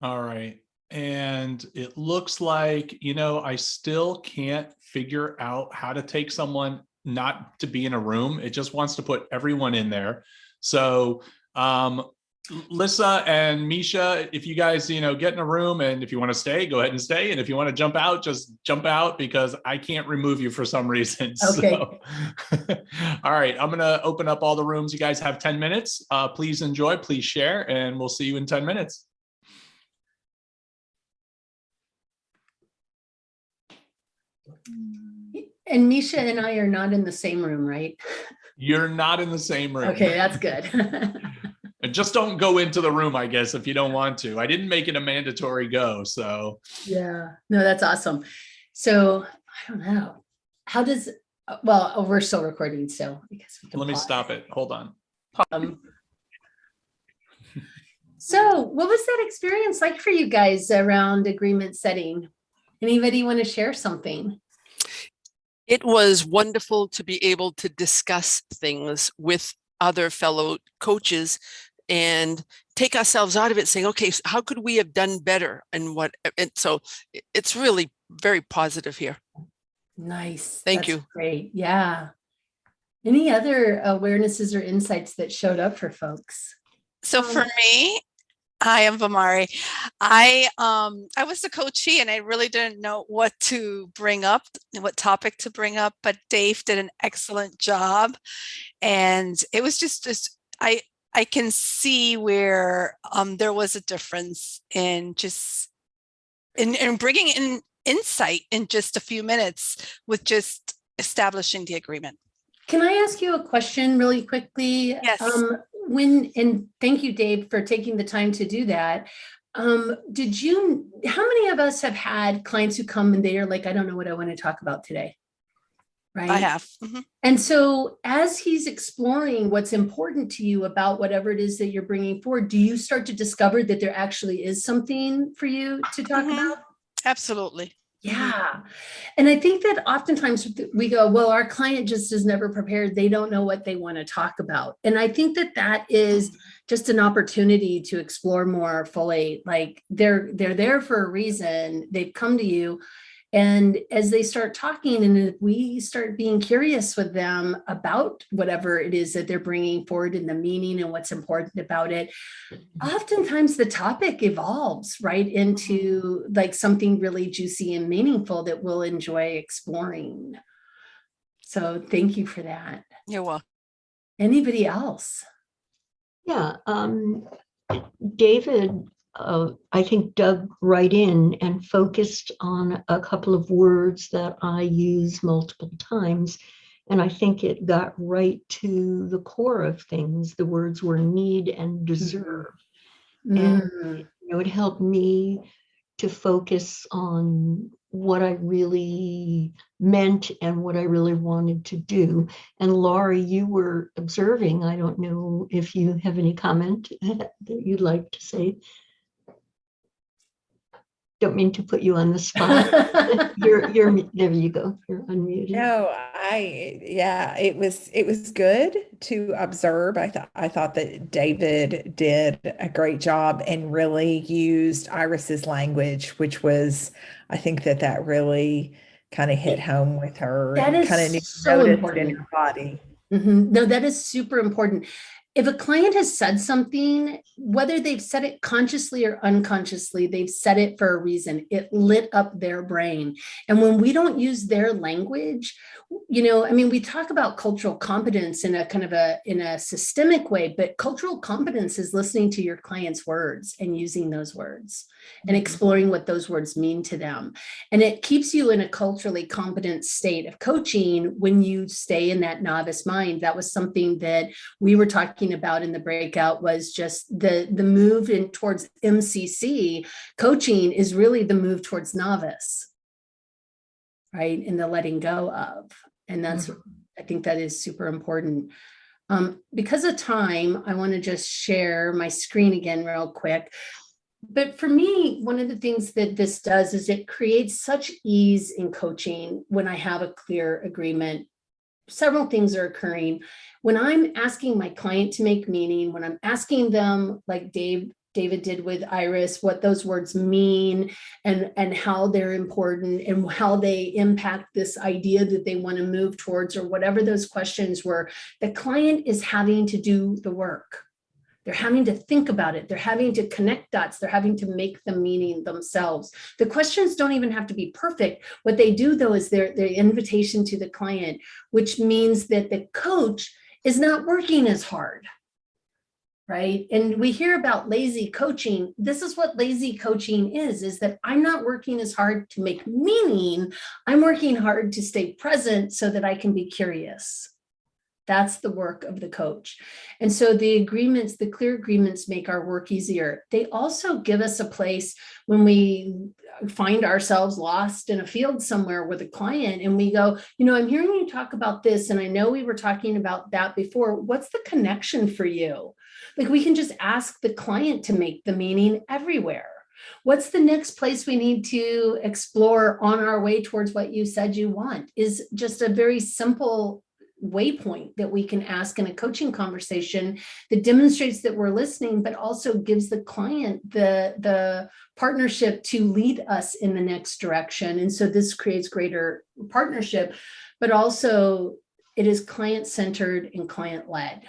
All right. And it looks like, I still can't figure out how to take someone not to be in a room. It just wants to put everyone in there. So, Lyssa and Misha, if you guys, get in a room, and if you want to stay, go ahead and stay. And if you want to jump out, just jump out, because I can't remove you for some reason. Okay. So, all right, I'm going to open up all the rooms. You guys have 10 minutes. Please enjoy, please share, and we'll see you in 10 minutes. And Misha and I are not in the same room, right? You're not in the same room. Okay, that's good. And just don't go into the room, I guess, if you don't want to. I didn't make it a mandatory go, so. Yeah, no, that's awesome. So I don't know. How does, we're still recording, so I guess we can Let me pause. stop it. Hold on. So what was that experience like for you guys around agreement setting? Anybody want to share something? It was wonderful to be able to discuss things with other fellow coaches and take ourselves out of it, saying, okay, so how could we have done better? And so it's really very positive here. Nice. Thank That's you. great. Yeah. Any other awarenesses or insights that showed up for folks? So for me, I am Vamari. I was the coachee and I really didn't know what to bring up, what topic to bring up, but Dave did an excellent job. And it was just I can see where there was a difference in just in bringing in insight in just a few minutes with just establishing the agreement. Can I ask you a question really quickly? Yes. And thank you, Dave, for taking the time to do that. How many of us have had clients who come and they are like, I don't know what I want to talk about today? Right? I have. Mm-hmm. And so as he's exploring what's important to you about whatever it is that you're bringing forward, do you start to discover that there actually is something for you to talk about? Absolutely. Yeah. And I think that oftentimes we go, well, our client just is never prepared. They don't know what they want to talk about. And I think that that is just an opportunity to explore more fully. Like they're there for a reason. They've come to you. And as they start talking, and if we start being curious with them about whatever it is that they're bringing forward and the meaning and what's important about it, oftentimes the topic evolves right into like something really juicy and meaningful that we'll enjoy exploring. So thank you for that. You're welcome. Anybody else? Yeah, David, I think dug right in and focused on a couple of words that I use multiple times. And I think it got right to the core of things. The words were need and deserve. And it helped me to focus on what I really meant and what I really wanted to do. And Laurie, you were observing. I don't know if you have any comment that you'd like to say. Don't mean to put you on the spot. you're there you go. You're unmuted. No, it was good to observe. I thought that David did a great job and really used Iris's language, which was, I think that really kind of hit home with her. That and is kind of so important in her body. No, that is super important. If a client has said something, whether they've said it consciously or unconsciously, they've said it for a reason. It lit up their brain. And when we don't use their language, we talk about cultural competence in a kind of in a systemic way, but cultural competence is listening to your client's words and using those words and exploring what those words mean to them. And it keeps you in a culturally competent state of coaching when you stay in that novice mind. That was something that we were talking about in the breakout, was just the move in towards MCC coaching is really the move towards novice, right? And the letting go of. And that's, I think that is super important. Because of time, I want to just share my screen again real quick. But for me, one of the things that this does is it creates such ease in coaching when I have a clear agreement. Several things are occurring. When I'm asking my client to make meaning, when I'm asking them, like David did with Iris, what those words mean and how they're important and how they impact this idea that they want to move towards, or whatever those questions were, the client is having to do the work. They're having to think about it. They're having to connect dots. They're having to make the meaning themselves. The questions don't even have to be perfect. What they do, though, is their invitation to the client, which means that the coach is not working as hard, right? And we hear about lazy coaching. This is what lazy coaching is that I'm not working as hard to make meaning. I'm working hard to stay present so that I can be curious. That's the work of the coach. And so the agreements, the clear agreements, make our work easier. They also give us a place when we find ourselves lost in a field somewhere with a client and we go, I'm hearing you talk about this, and I know we were talking about that before. What's the connection for you? Like, we can just ask the client to make the meaning everywhere. What's the next place we need to explore on our way towards what you said you want? Is just a very simple waypoint that we can ask in a coaching conversation that demonstrates that we're listening, but also gives the client the partnership to lead us in the next direction. And so this creates greater partnership, but also it is client-centered and client-led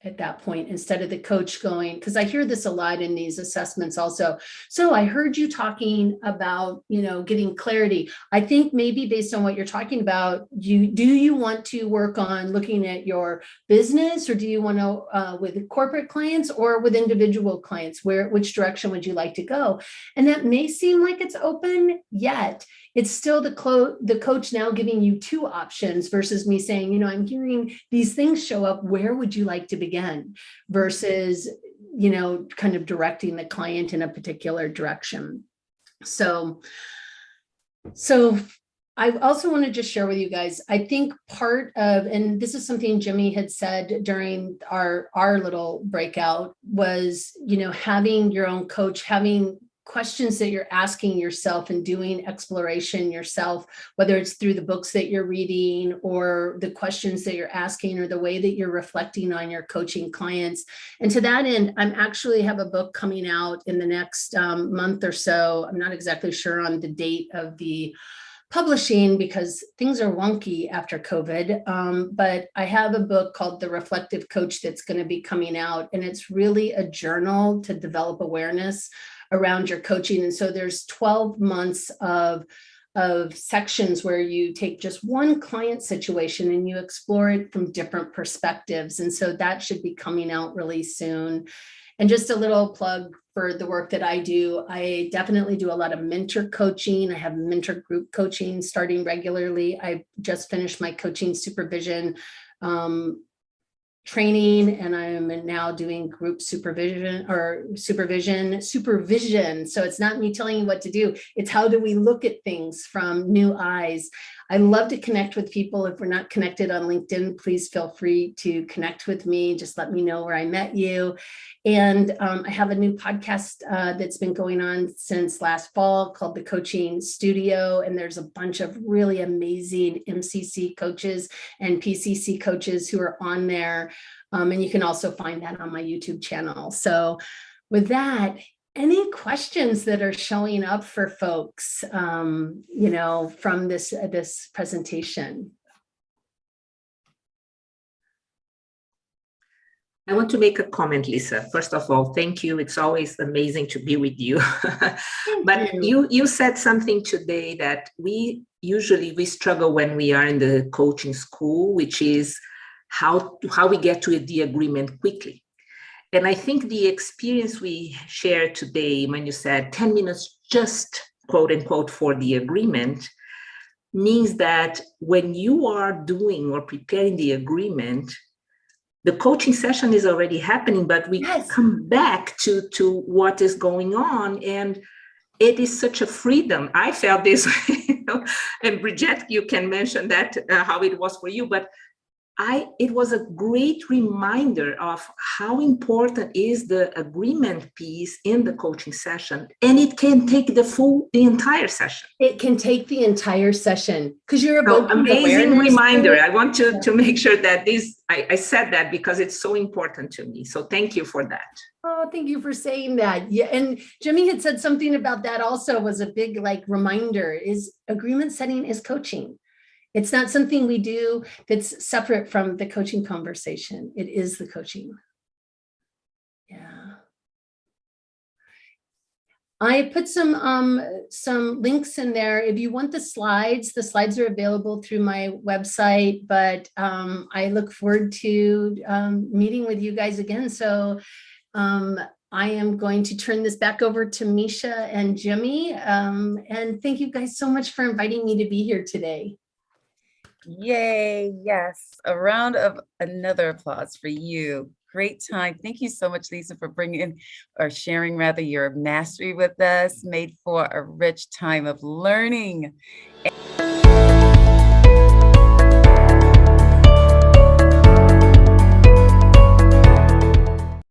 at that point, instead of the coach going, because I hear this a lot in these assessments also. So I heard you talking about, getting clarity. I think maybe based on what you're talking about, do you want to work on looking at your business, or do you want to with corporate clients or with individual clients? Which direction would you like to go? And that may seem like it's open, yet it's still the coach now giving you two options versus me saying, I'm hearing these things show up. Where would you like to begin? Versus, kind of directing the client in a particular direction. So I also want to just share with you guys, I think part of, and this is something Jimmy had said during our little breakout, was, having your own coach, having questions that you're asking yourself and doing exploration yourself, whether it's through the books that you're reading or the questions that you're asking or the way that you're reflecting on your coaching clients. And to that end, I'm actually have a book coming out in the next month or so. I'm not exactly sure on the date of the publishing because things are wonky after COVID. But I have a book called The Reflective Coach that's going to be coming out, and it's really a journal to develop awareness around your coaching. And so there's 12 months of sections where you take just one client situation and you explore it from different perspectives. And so that should be coming out really soon. And just a little plug for the work that I do. I definitely do a lot of mentor coaching. I have mentor group coaching starting regularly. I just finished my coaching supervision training, and I'm now doing group supervision. So it's not me telling you what to do. It's how do we look at things from new eyes. I love to connect with people. If we're not connected on LinkedIn, please feel free to connect with me. Just let me know where I met you. And I have a new podcast that's been going on since last fall called The Coaching Studio. And there's a bunch of really amazing MCC coaches and PCC coaches who are on there. And you can also find that on my YouTube channel. So with that, any questions that are showing up for folks, from this presentation? I want to make a comment, Lyssa. First of all, thank you. It's always amazing to be with you. But you said something today that we struggle when we are in the coaching school, which is how we get to the agreement quickly. And I think the experience we shared today, when you said 10 minutes just quote unquote for the agreement, means that when you are doing or preparing the agreement, the coaching session is already happening, but we come back to what is going on. And it is such a freedom. I felt this, and Bridget, you can mention that, how it was for you, but it was a great reminder of how important is the agreement piece in the coaching session. And it can take the entire session. It can take the entire session because you're amazing reminder. I want to make sure that I said that because it's so important to me. So thank you for that. Oh, thank you for saying that. Yeah. And Jimmy had said something about that also was a big reminder is agreement setting is coaching. It's not something we do that's separate from the coaching conversation. It is the coaching. Yeah. I put some links in there. If you want the slides are available through my website, but I look forward to meeting with you guys again. So I am going to turn this back over to Misha and Jimmy. And thank you guys so much for inviting me to be here today. Yay, yes. A round of another applause for you. Great time. Thank you so much, Lyssa, for bringing or sharing rather your mastery with us, made for a rich time of learning.